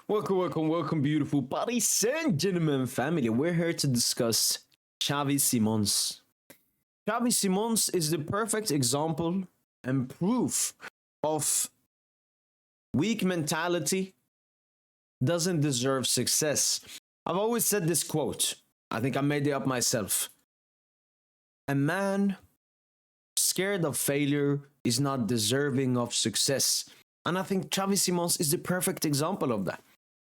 Welcome, beautiful Paris Saint Germain family. We're here to discuss Xavi Simons. Xavi Simons is the perfect example and proof of weak mentality doesn't deserve success. I've always said this quote. I think I made it up myself. A man scared of failure is not deserving of success. And I think Xavi Simons is the perfect example of that.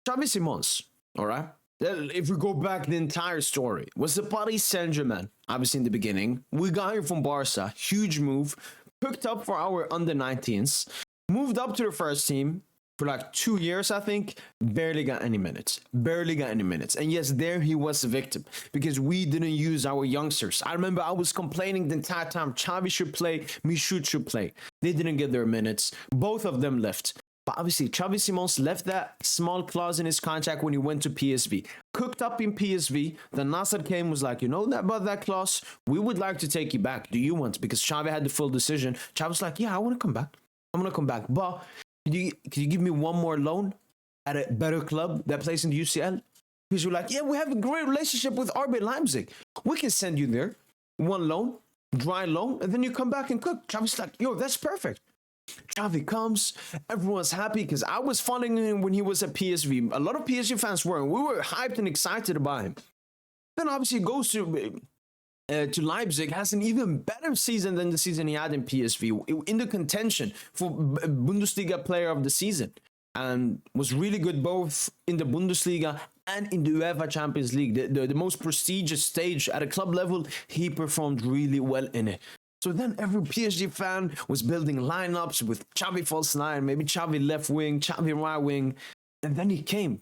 Xavi Simons, all right? If we go back the entire story, was the Paris Saint Germain, obviously in the beginning. We got here from Barca, huge move, picked up for our under-19s, moved up to the first team for like 2 years, I think, barely got any minutes. And yes, there he was a victim because we didn't use our youngsters. I remember I was complaining the entire time, Xavi should play, Michoud should play. They didn't get their minutes. Both of them left. But obviously, Xavi Simons left that small clause in his contract when he went to PSV. Cooked up in PSV, then Nasser came, was like, you know that about that clause? We would like to take you back. Do you want? Because Xavi had the full decision. Xavi was like, yeah, I want to come back. But could you give me one more loan at a better club that plays in the UCL? Because you're like, yeah, we have a great relationship with RB Leipzig. We can send you there. One loan, dry loan, and then you come back and cook. Xavi's like, yo, that's perfect. Xavi comes, everyone's happy because I was following him when he was at PSV. A lot of PSG fans were, and we were hyped and excited about him. Then obviously he goes to Leipzig, has an even better season than the season he had in PSV, in the contention for Bundesliga player of the season, and was really good both in the Bundesliga and in the UEFA Champions League, the most prestigious stage at a club level. He performed really well in it. So then every PSG fan was building lineups with Xavi false nine, maybe Xavi left wing, Xavi right wing. And then he came.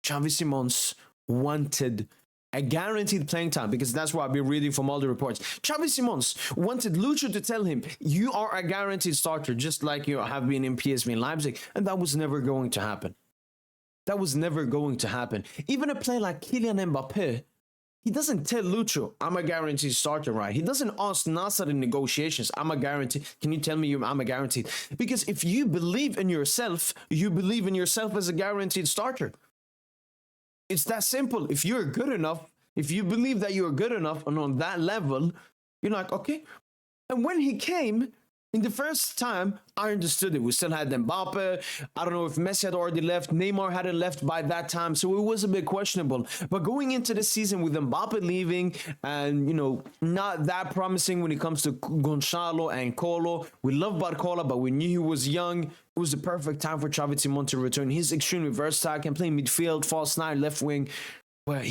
Xavi Simons wanted a guaranteed playing time, because that's what I've been reading from all the reports. Xavi Simons wanted Lucho to tell him, you are a guaranteed starter, just like you have been in PSV and Leipzig. And that was never going to happen. Even a player like Kylian Mbappe, he doesn't tell Lucho, I'm a guaranteed starter, right? He doesn't ask Nasser in negotiations, I'm a guaranteed. Can you tell me I'm a guaranteed? Because if you believe in yourself, you believe in yourself as a guaranteed starter. It's that simple. If you're good enough, if you believe that you're good enough and on that level, you're like, okay. And when he came, in the first time, I understood it. We still had Mbappe. I don't know if Messi had already left. Neymar hadn't left by that time, so it was a bit questionable. But going into the season with Mbappe leaving and, you know, not that promising when it comes to Gonçalo and Colo. We love Barcola, but we knew he was young. It was the perfect time for Xavi Simons to return. He's extremely versatile, can play midfield, false nine, left wing. But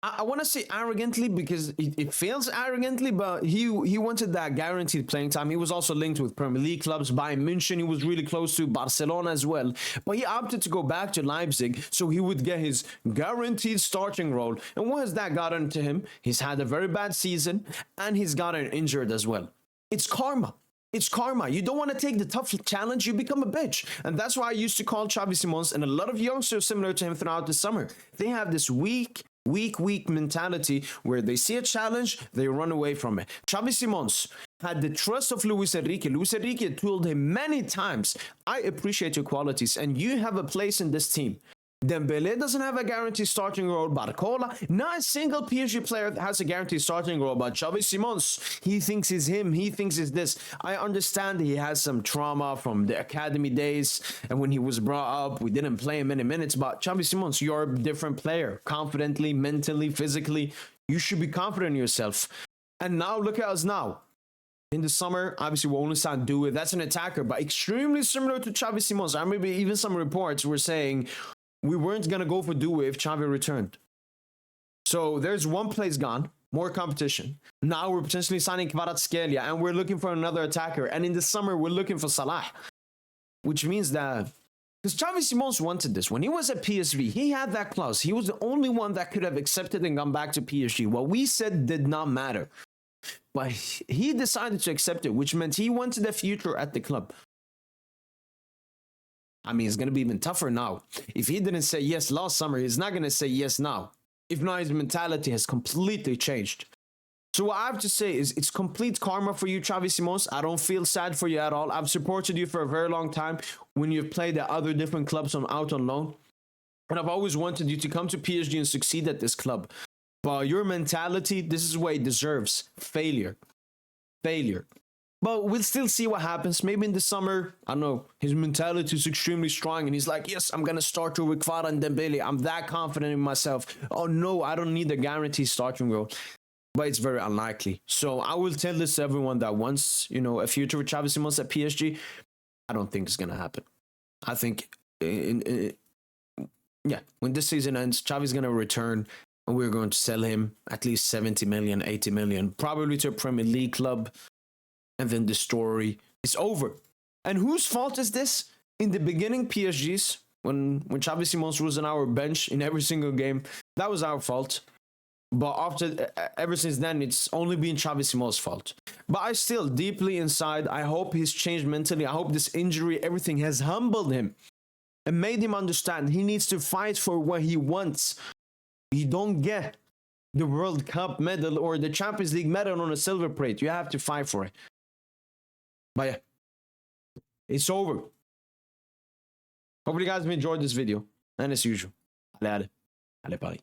I want to say arrogantly because it feels arrogantly, but he wanted that guaranteed playing time. He was also linked with Premier League clubs. Bayern München, he was really close to Barcelona as well. But he opted to go back to Leipzig so he would get his guaranteed starting role. And what has that gotten to him? He's had a very bad season and he's gotten injured as well. It's karma. You don't want to take the tough challenge, you become a bitch. And that's why I used to call Xavi Simons and a lot of youngsters similar to him throughout the summer. They have this weak mentality where they see a challenge, they run away from it. Xavi Simons had the trust of Luis Enrique. Luis Enrique told him many times, I appreciate your qualities and you have a place in this team. Dembele doesn't have a guaranteed starting role. Barcola, not a single PSG player has a guaranteed starting role. But Xavi Simons, he thinks he's him. He thinks he's this. I understand he has some trauma from the academy days. And when he was brought up, we didn't play him many minutes. But Xavi Simons, you're a different player. Confidently, mentally, physically. You should be confident in yourself. And now look at us now. In the summer, obviously, we only saw Doué. That's an attacker, but extremely similar to Xavi Simons. I remember even some reports were saying we weren't going to go for Doué if Xavi returned. So there's one place gone, more competition. Now we're potentially signing Kvaratskhelia and we're looking for another attacker. And in the summer, we're looking for Salah. Which means that, because Xavi Simons wanted this. When he was at PSV, he had that clause. He was the only one that could have accepted and gone back to PSG. What we said did not matter. But he decided to accept it, which meant he wanted a future at the club. I mean, it's going to be even tougher now. If he didn't say yes last summer, he's not going to say yes now. If not, his mentality has completely changed. So what I have to say is it's complete karma for you, Xavi Simons. I don't feel sad for you at all. I've supported you for a very long time when you've played at other different clubs out on loan. And I've always wanted you to come to PSG and succeed at this club. But your mentality, this is what it deserves. Failure. Failure. But we'll still see what happens. Maybe in the summer, I don't know, his mentality is extremely strong and he's like, yes, I'm going to start with Kvara and Dembele. I'm that confident in myself. Oh no, I don't need a guaranteed starting role. But it's very unlikely. So I will tell this to everyone that wants, a future with Xavi Simons at PSG, I don't think it's going to happen. I think, when this season ends, Xavi's going to return and we're going to sell him at least 70 million, 80 million, probably to a Premier League club. And then the story is over. And whose fault is this? In the beginning, PSG's, when Xavi Simons was on our bench in every single game, that was our fault. But ever since then, it's only been Xavi Simons' fault. But I still, deeply inside, I hope he's changed mentally. I hope this injury, everything has humbled him and made him understand he needs to fight for what he wants. You don't get the World Cup medal or the Champions League medal on a silver plate. You have to fight for it. But yeah, it's over. Hopefully you guys have enjoyed this video. And as usual, allez, Paris.